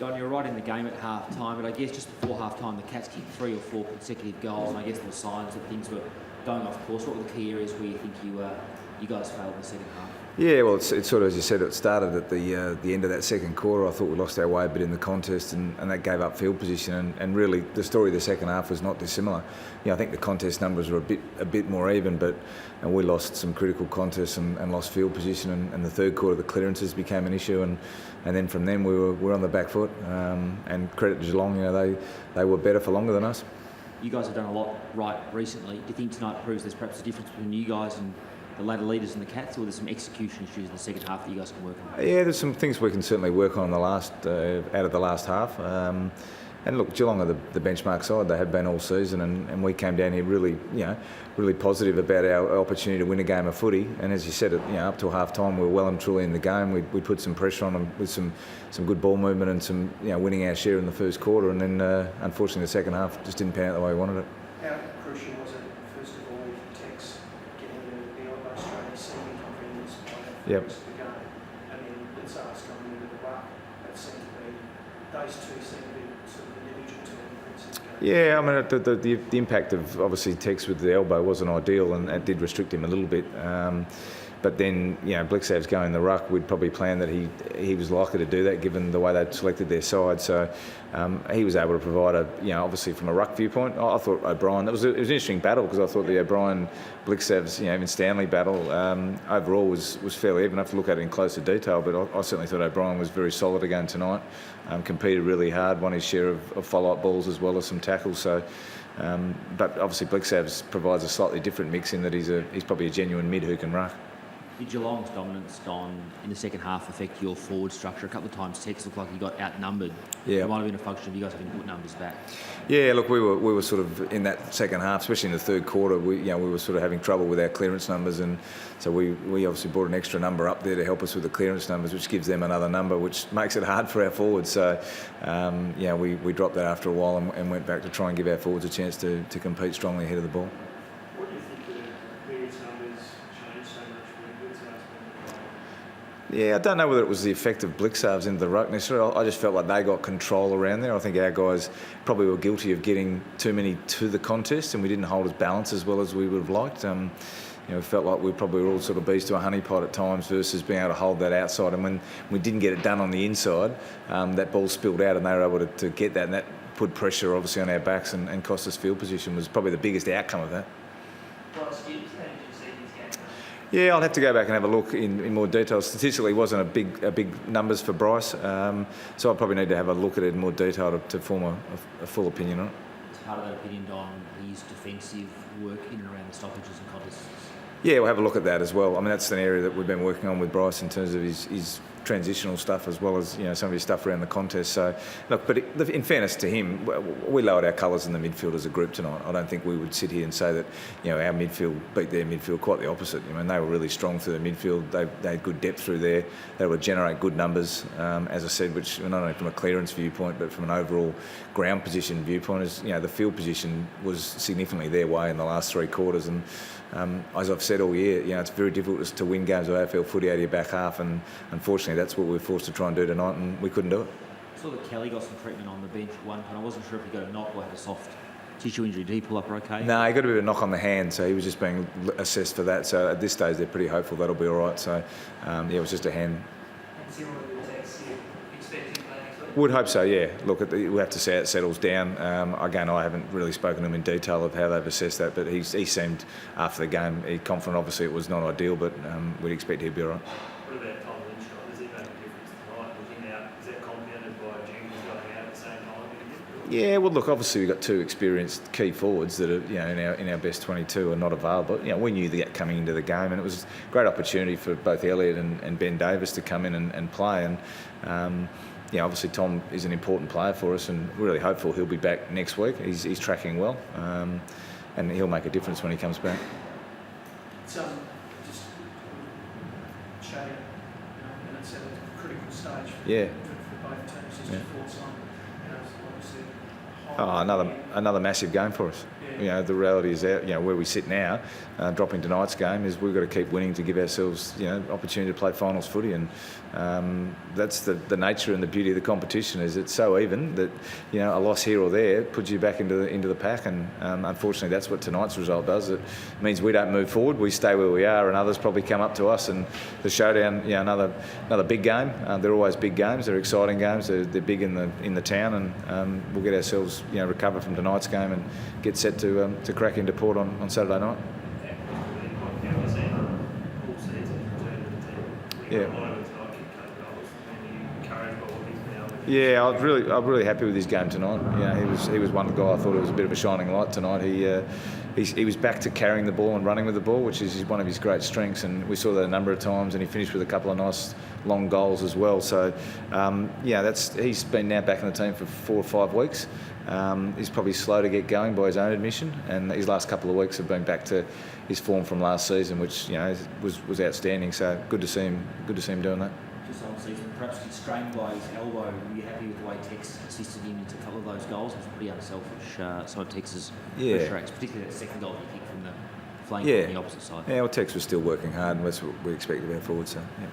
Don, you're right in the game at half-time, but I guess just before half-time, the Cats kicked 3 or 4 consecutive goals, and I guess there were signs that things were going off course. What were the key areas where you think you guys failed in the second half? Yeah, well, it's sort of, as you said, it started at the end of that second quarter. I thought we lost our way a bit in the contest, and that gave up field position. And really, the story of the second half was not dissimilar. I think the contest numbers were a bit more even, and we lost some critical contests and lost field position. And the third quarter, the clearances became an issue, and then from then we were on the back foot. And credit to Geelong, they were better for longer than us. You guys have done a lot right recently. Do you think tonight proves there's perhaps a difference between you guys and the later leaders in the Cats, or there's some execution issues in the second half that you guys can work on? Yeah, there's some things we can certainly work on out of the last half. And look, Geelong are the benchmark side. They have been all season, and we came down here really positive about our opportunity to win a game of footy. And as you said, up till half time, we were well and truly in the game. We put some pressure on them with some good ball movement and some winning our share in the first quarter. And then unfortunately, the second half just didn't pan out the way we wanted it. How crucial was it, first of all, Tex getting the elbow straight, seeming confidence by the rest of the game, and then it's us coming into the ruck? That seemed to be, those two seem to be sort of individual turning points in the game. Yeah, I mean, the impact of obviously Tex with the elbow wasn't ideal, and it did restrict him a little bit. But then, Blixav's going the ruck. We'd probably planned that he was likely to do that given the way they'd selected their side. So he was able to provide obviously from a ruck viewpoint. I thought O'Brien, it was an interesting battle because I thought the O'Brien, Blixav's, even Stanley battle overall was fairly even. I have to look at it in closer detail, but I certainly thought O'Brien was very solid again tonight. Competed really hard, won his share of follow-up balls as well as some tackles. So. But obviously Blixav's provides a slightly different mix in that he's probably a genuine mid who can ruck. Did Geelong's dominance, Don, in the second half affect your forward structure? A couple of times Tex looked like he got outnumbered. Yeah. It might have been a function of you guys having to put numbers back. Yeah, look, we were sort of in that second half, especially in the third quarter. We were sort of having trouble with our clearance numbers, and so we obviously brought an extra number up there to help us with the clearance numbers, which gives them another number, which makes it hard for our forwards. So, we dropped that after a while and went back to try and give our forwards a chance to compete strongly ahead of the ball. What do you think the clearance numbers changed so much when Blixav's been playing? Yeah, I don't know whether it was the effect of Blixav's into the ruck necessarily. I just felt like they got control around there. I think our guys probably were guilty of getting too many to the contest, and we didn't hold his balance as well as we would have liked. We felt like we probably were all sort of bees to a honeypot at times versus being able to hold that outside. And when we didn't get it done on the inside, that ball spilled out and they were able to get that, and that put pressure obviously on our backs and cost us field position was probably the biggest outcome of that. Yeah, I'll have to go back and have a look in more detail. Statistically, it wasn't a big numbers for Bryce, so I'll probably need to have a look at it in more detail to form a full opinion on it. As part of that opinion, Don, his defensive work in and around the stoppages and contests? Yeah, we'll have a look at that as well. I mean, that's an area that we've been working on with Bryce in terms of his transitional stuff as well as some of his stuff around the contest. So, look, but in fairness to him, we lowered our colours in the midfield as a group tonight. I don't think we would sit here and say that our midfield beat their midfield. Quite the opposite. I mean, they were really strong through the midfield. They had good depth through there. They would generate good numbers, as I said, which not only from a clearance viewpoint but from an overall ground position viewpoint. Is the field position was significantly their way in the last three quarters. And as I've said all year, it's very difficult to win games of AFL footy out of your back half, and unfortunately that's what we were forced to try and do tonight, and we couldn't do it. I saw that Kelly got some treatment on the bench at one point. I wasn't sure if he got a knock or had a soft tissue injury. Did he pull up okay? No, he got a bit of a knock on the hand, so he was just being assessed for that. So at this stage they're pretty hopeful that'll be all right. So it was just a hand. And similar to Tex, you expect him playing next week? Would hope so, yeah. Look, we'll have to see how it settles down. Again, I haven't really spoken to him in detail of how they've assessed that, but he seemed, after the game, confident. Obviously, it was not ideal, but we'd expect he'd be all right. What about Tom Lynch? Does it make a difference tonight? Looking out, is that compounded by Jenkins going out at the same time? Yeah, well, look, obviously we've got two experienced key forwards that are, in our best 22 are not available. We knew that coming into the game, and it was a great opportunity for both Elliott and Ben Davis to come in and play. And obviously Tom is an important player for us, and we're really hopeful he'll be back next week. He's tracking well, and he'll make a difference when he comes back. It's just showing, and it's at a critical stage for both teams. Just your thoughts on, obviously a Another massive game for us. You know, the reality is that, you know, where we sit now, dropping tonight's game, is we've got to keep winning to give ourselves, you know, opportunity to play finals footy, and that's the nature and the beauty of the competition. Is it's so even that, you know, a loss here or there puts you back into the pack, and unfortunately that's what tonight's result does. It means we don't move forward, we stay where we are, and others probably come up to us. And the showdown, you know, another big game. They're always big games. They're exciting games. They're big in the town, and we'll get ourselves, you know, recover from tonight's game and get set to crack into Port on Saturday night. Yeah. Yeah, I'm really happy with his game tonight. You know, he was one guy I thought it was a bit of a shining light tonight. He was back to carrying the ball and running with the ball, which is one of his great strengths, and we saw that a number of times. And he finished with a couple of nice long goals as well. So, he's been now back in the team for 4 or 5 weeks. He's probably slow to get going by his own admission, and his last couple of weeks have been back to his form from last season, which, you know, was outstanding. So good to see him doing that. Just on season, perhaps constrained by his elbow. Were you happy with the way Tex assisted him into a couple of those goals? It was pretty unselfish side of Tex's pressure acts, particularly that second goal he kicked from the flank on the opposite side. Yeah, well, Tex was still working hard, and that's what we expected of our forwards. So, yeah.